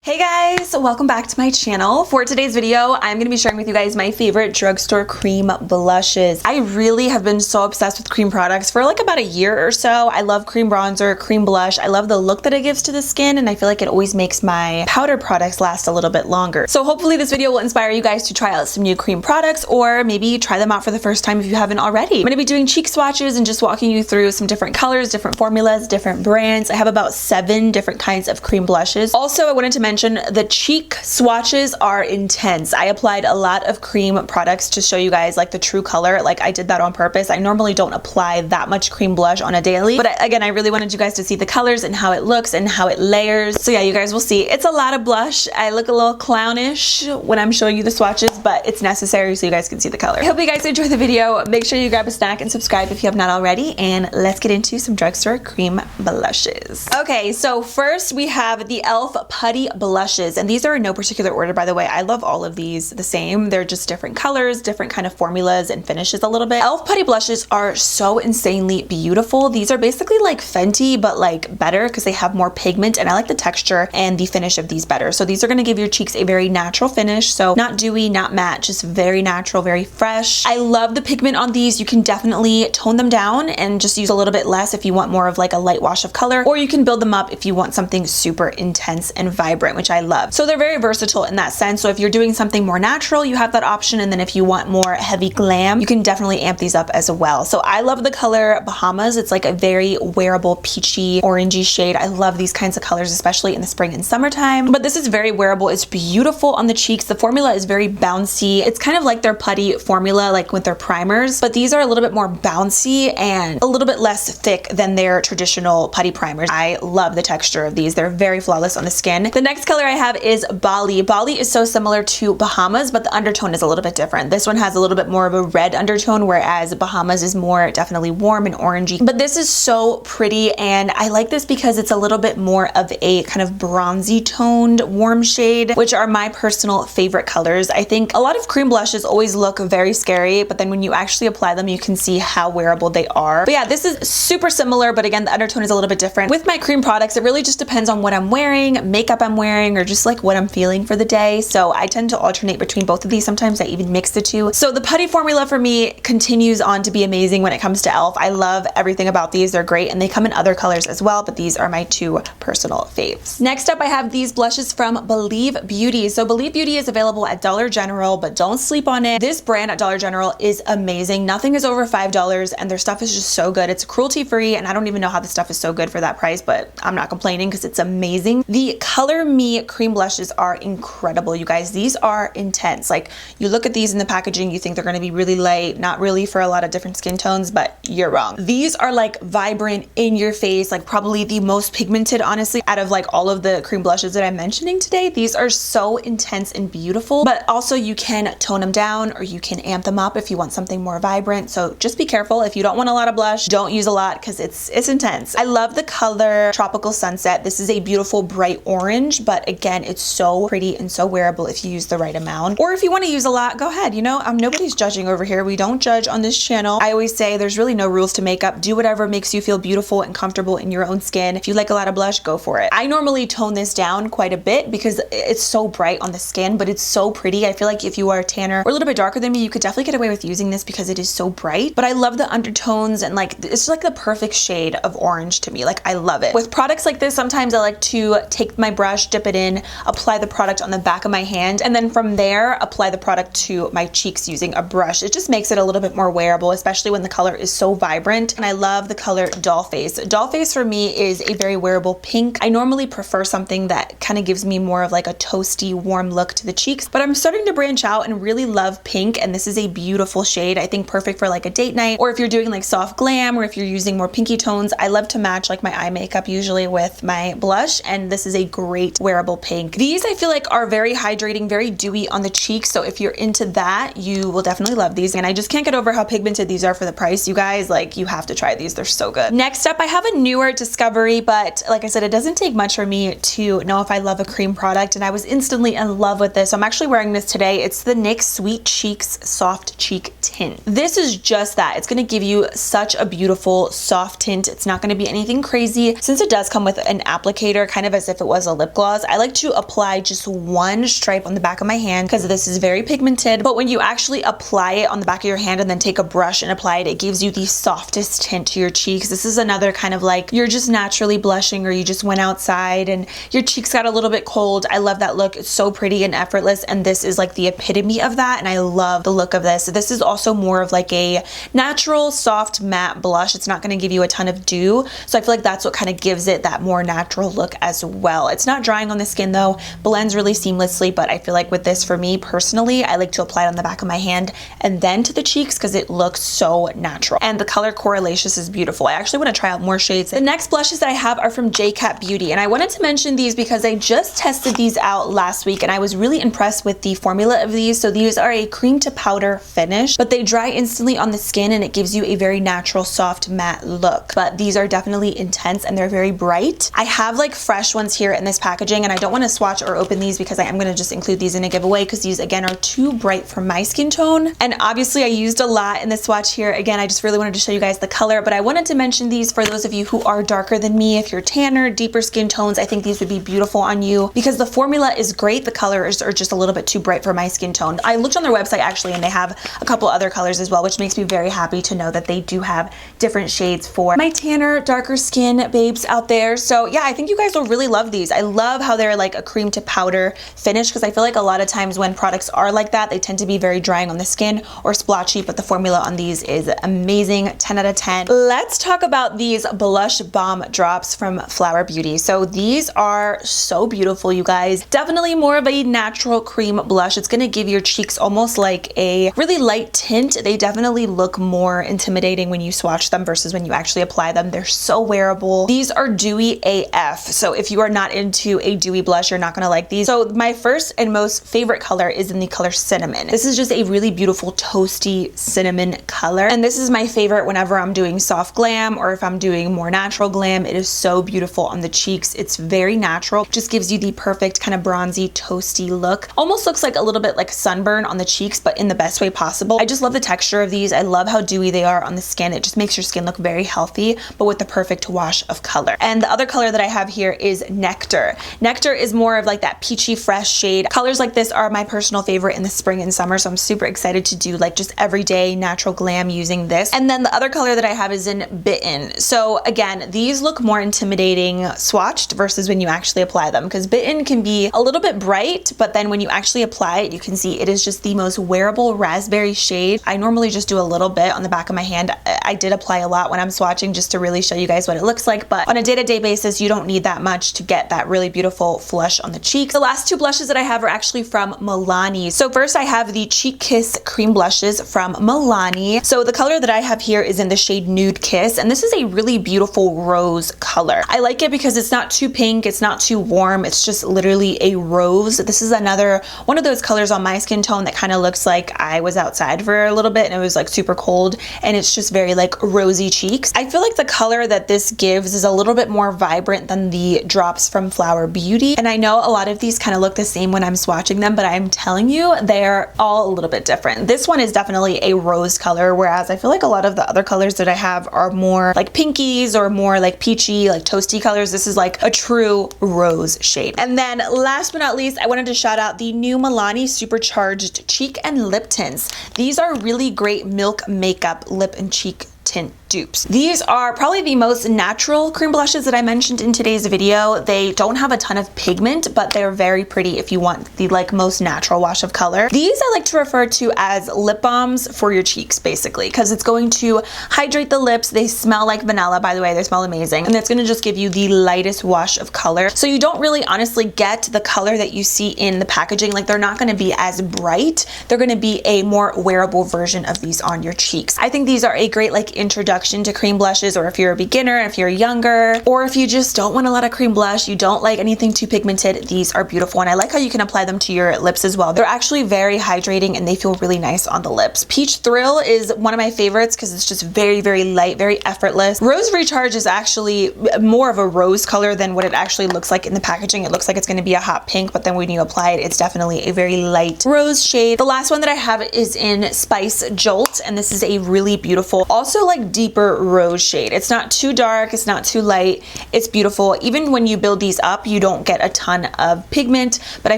Hey guys, welcome back to my channel. For today's video, I'm gonna be sharing with you guys my favorite drugstore cream blushes. I really have been so obsessed with cream products for like about a year or so. I love cream bronzer, cream blush. I love the look that it gives to the skin, and I feel like it always makes my powder products last a little bit longer. So hopefully this video will inspire you guys to try out some new cream products, or maybe try them out for the first time if you haven't already. I'm gonna be doing cheek swatches and just walking you through some different colors, different formulas, different brands. I have about 7 different kinds of cream blushes. Also, I wanted to mention the cheek swatches are intense. I applied a lot of cream products to show you guys like the true color. Like I did that on purpose. I normally don't apply that much cream blush on a daily, but again, I really wanted you guys to see the colors and how it looks and how it layers. So yeah, you guys will see. It's a lot of blush. I look a little clownish when I'm showing you the swatches, but it's necessary so you guys can see the color. I hope you guys enjoy the video. Make sure you grab a snack and subscribe if you have not already, and let's get into some drugstore cream blushes. Okay, so first we have the e.l.f. Putty blushes. And these are in no particular order, by the way. I love all of these the same. They're just different colors, different kind of formulas and finishes a little bit. e.l.f. Putty blushes are so insanely beautiful. These are basically like Fenty, but like better because they have more pigment, and I like the texture and the finish of these better. So these are going to give your cheeks a very natural finish. So not dewy, not matte, just very natural, very fresh. I love the pigment on these. You can definitely tone them down and just use a little bit less if you want more of like a light wash of color, or you can build them up if you want something super intense and vibrant, which I love. So they're very versatile in that sense. So if you're doing something more natural, you have that option. And then if you want more heavy glam, you can definitely amp these up as well. So I love the color Bahamas. It's like a very wearable peachy orangey shade. I love these kinds of colors, especially in the spring and summertime. But this is very wearable. It's beautiful on the cheeks. The formula is very bouncy. It's kind of like their putty formula, like with their primers, but these are a little bit more bouncy and a little bit less thick than their traditional putty primers. I love the texture of these. They're very flawless on the skin. The next color I have is Bali. Bali is so similar to Bahamas, but the undertone is a little bit different. This one has a little bit more of a red undertone, whereas Bahamas is more definitely warm and orangey. But this is so pretty, and I like this because it's a little bit more of a kind of bronzy toned warm shade, which are my personal favorite colors. I think a lot of cream blushes always look very scary, but then when you actually apply them, you can see how wearable they are. But yeah, this is super similar, but again, the undertone is a little bit different. With my cream products, it really just depends on what I'm wearing, makeup I'm wearing, or just like what I'm feeling for the day. So I tend to alternate between both of these. Sometimes I even mix the two. So the putty formula for me continues on to be amazing when it comes to e.l.f. I love everything about these. They're great, and they come in other colors as well, but these are my 2 personal faves. Next up, I have these blushes from Believe Beauty. So Believe Beauty is available at Dollar General, but don't sleep on it. This brand at Dollar General is amazing. Nothing is over $5, and their stuff is just so good. It's cruelty free, and I don't even know how the stuff is so good for that price, but I'm not complaining because it's amazing. The Color Me cream blushes are incredible, you guys. These are intense. Like, you look at these in the packaging, you think they're going to be really light, not really for a lot of different skin tones, but you're wrong. These are like vibrant, in your face, like probably the most pigmented, honestly, out of like all of the cream blushes that I'm mentioning today. These are so intense and beautiful, but also you can tone them down or you can amp them up if you want something more vibrant. So just be careful. If you don't want a lot of blush, don't use a lot because it's intense. I love the color Tropical Sunset. This is a beautiful bright orange, but again, it's so pretty and so wearable if you use the right amount. Or if you want to use a lot, go ahead. You know, nobody's judging over here. We don't judge on this channel. I always say there's really no rules to makeup. Do whatever makes you feel beautiful and comfortable in your own skin. If you like a lot of blush, go for it. I normally tone this down quite a bit because it's so bright on the skin, but it's so pretty. I feel like if you are a tanner or a little bit darker than me, you could definitely get away with using this because it is so bright. But I love the undertones, and like it's like the perfect shade of orange to me. Like, I love it. With products like this, sometimes I like to take my brush, dip it in, apply the product on the back of my hand, and then from there apply the product to my cheeks using a brush. It just makes it a little bit more wearable, especially when the color is so vibrant. And I love the color Dollface. Dollface for me is a very wearable pink. I normally prefer something that kind of gives me more of like a toasty, warm look to the cheeks, but I'm starting to branch out and really love pink, and this is a beautiful shade. I think perfect for like a date night, or if you're doing like soft glam, or if you're using more pinky tones. I love to match like my eye makeup usually with my blush, and this is a great wearable pink. These I feel like are very hydrating, very dewy on the cheeks, so if you're into that, you will definitely love these. And I just can't get over how pigmented these are for the price, you guys. Like, you have to try these. They're so good. Next up, I have a newer discovery, but like I said, it doesn't take much for me to know if I love a cream product, and I was instantly in love with this. So I'm actually wearing this today. today. It's the NYX Sweet Cheeks Soft Cheek Tint. This is just that. It's going to give you such a beautiful soft tint. It's not going to be anything crazy. Since it does come with an applicator, kind of as if it was a lip gloss, I like to apply just one stripe on the back of my hand because this is very pigmented. But when you actually apply it on the back of your hand and then take a brush and apply it, it gives you the softest tint to your cheeks. This is another kind of like you're just naturally blushing, or you just went outside and your cheeks got a little bit cold. I love that look. It's so pretty and effortless, and this is like the epitome of that, and I love the look of this. This is also more of like a natural soft matte blush. It's not going to give you a ton of dew, so I feel like that's what kind of gives it that more natural look as well. It's not drying on the skin though, blends really seamlessly, but I feel like with this, for me personally, I like to apply it on the back of my hand and then to the cheeks because it looks so natural, and the color Correlations is beautiful. I actually want to try out more shades. The next blushes that I have are from JCat Beauty, and I wanted to mention these because I just tested these out last week and I was really impressed with the formula of these. So these are a cream to powder finish, but they dry instantly on the skin and it gives you a very natural soft matte look. But these are definitely intense and they're very bright. I have like fresh ones here in this packaging, and I don't want to swatch or open these because I am going to just include these in a giveaway because these again are too bright for my skin tone. And obviously I used a lot in the swatch here. Again, I just really wanted to show you guys the color, but I wanted to mention these for those of you who are darker than me. If you're tanner, deeper skin tones, I think these would be beautiful on you because the formula is great. The colors are just a little bit too bright for my skin tone. I looked on their website actually, and they have a couple other colors as well, which makes me very happy to know that they do have different shades for my tanner, darker skin babes out there. So yeah, I think you guys will really love these. I love how they're like a cream to powder finish because I feel like a lot of times when products are like that, they tend to be very drying on the skin or splotchy, but the formula on these is amazing. 10 out of 10. Let's talk about these blush bomb drops from Flower Beauty. So these are so beautiful, you guys. Definitely more of a natural cream blush. It's going to give your cheeks almost like a really light tint. They definitely look more intimidating when you swatch them versus when you actually apply them. They're so wearable. These are dewy AF. So if you are not into a dewy blush, you're not going to like these. So my first and most favorite color is in the color Cinnamon. This is just a really beautiful toasty cinnamon color. And this is my favorite whenever I'm doing soft glam or if I'm doing more natural glam. It is so beautiful on the cheeks. It's very natural. Just gives you the perfect kind of bronzy, toasty look. Almost looks like a little bit like sunburn on the cheeks, but in the best way possible. I just love the texture of these. I love how dewy they are on the skin. It just makes your skin look very healthy, but with the perfect wash of color. And the other color that I have here is Nectar. Nectar is more of like that peachy fresh shade. Colors like this are my personal favorite in the spring and summer, so I'm super excited to do like just everyday natural glam using this. And then the other color that I have is in Bitten. So again, these look more intimidating swatched versus when you actually apply them, because Bitten can be a little bit bright, but then when you actually apply it, you can see it is just the most wearable raspberry shade. I normally just do a little bit on the back of my hand. I did apply a lot when I'm swatching just to really show you guys what it looks like, but on a day-to-day basis, you don't need that much to get that really beautiful flush on the cheeks. The last two blushes that I have are actually from Milani. So first I have the Cheek Kiss cream blushes from Milani. So the color that I have here is in the shade Nude Kiss, and this is a really beautiful rose color. I like it because it's not too pink, it's not too warm, it's just literally a rose. This is another one of those colors on my skin tone that kind of looks like I was outside for a little bit and it was like super cold, and it's just very like rosy cheeks. I feel like the color that this gives is a little bit more vibrant than the drops from Flower Beauty, and I know a lot of these kind of look the same when I'm swatching them, but I'm telling you, they're all a little bit different. This one is definitely a rose color, whereas I feel like a lot of the other colors that I have are more like pinkies or more like peachy, like toasty colors. This is like a true rose shade. And then last but not least, I wanted to shout out the new Milani Supercharged Cheek and Lip Tints. These are really great milk makeup lip and cheek tint dupes. These are probably the most natural cream blushes that I mentioned in today's video. They don't have a ton of pigment, but they're very pretty if you want the like most natural wash of color. These I like to refer to as lip balms for your cheeks, basically, because it's going to hydrate the lips. They smell like vanilla, by the way. They smell amazing, and it's going to just give you the lightest wash of color. So you don't really honestly get the color that you see in the packaging. Like, they're not going to be as bright. They're going to be a more wearable version of these on your cheeks. I think these are a great like introduction introduction to cream blushes, or if you're a beginner, if you're younger, or if you just don't want a lot of cream blush, you don't like anything too pigmented, these are beautiful. And I like how you can apply them to your lips as well. They're actually very hydrating and they feel really nice on the lips. Peach Thrill is one of my favorites because it's just very, very light, very effortless. Rose Recharge is actually more of a rose color than what it actually looks like in the packaging. It looks like it's going to be a hot pink, but then when you apply it, it's definitely a very light rose shade. The last one that I have is in Spice Jolt, and this is a really beautiful, also like deeper rose shade. It's not too dark, it's not too light, it's beautiful. Even when you build these up, you don't get a ton of pigment, but I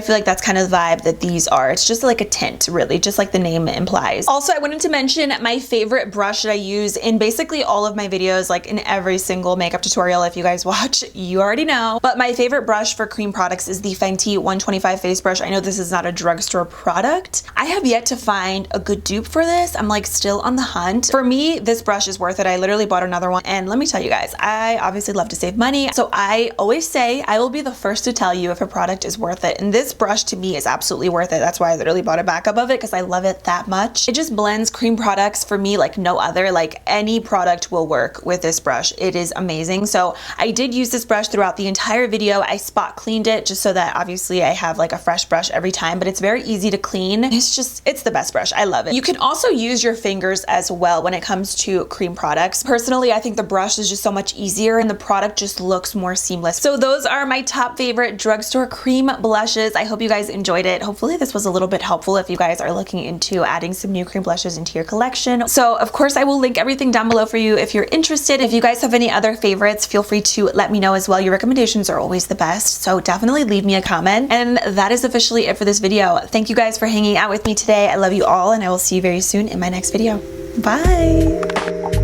feel like that's kind of the vibe that these are. It's just like a tint, really, just like the name implies. Also, I wanted to mention my favorite brush that I use in basically all of my videos, like in every single makeup tutorial. If you guys watch, you already know. But my favorite brush for cream products is the Fenty 125 face brush. I know this is not a drugstore product. I have yet to find a good dupe for this. I'm like still on the hunt. For me, this brush is worth it. I literally bought another one, and let me tell you guys, I obviously love to save money. So I always say I will be the first to tell you if a product is worth it. And this brush to me is absolutely worth it. That's why I literally bought a backup of it, because I love it that much. It just blends cream products for me like no other. Like any product will work with this brush. It is amazing. So I did use this brush throughout the entire video. I spot cleaned it just so that obviously I have like a fresh brush every time, but it's very easy to clean. It's the best brush. I love it. You can also use your fingers as well when it comes to cream products. Personally, I think the brush is just so much easier and the product just looks more seamless. So those are my top favorite drugstore cream blushes. I hope you guys enjoyed it. Hopefully this was a little bit helpful if you guys are looking into adding some new cream blushes into your collection. So of course I will link everything down below for you if you're interested. If you guys have any other favorites, feel free to let me know as well. Your recommendations are always the best. So definitely leave me a comment. And that is officially it for this video. Thank you guys for hanging out with me today. I love you all, and I will see you very soon in my next video. Bye.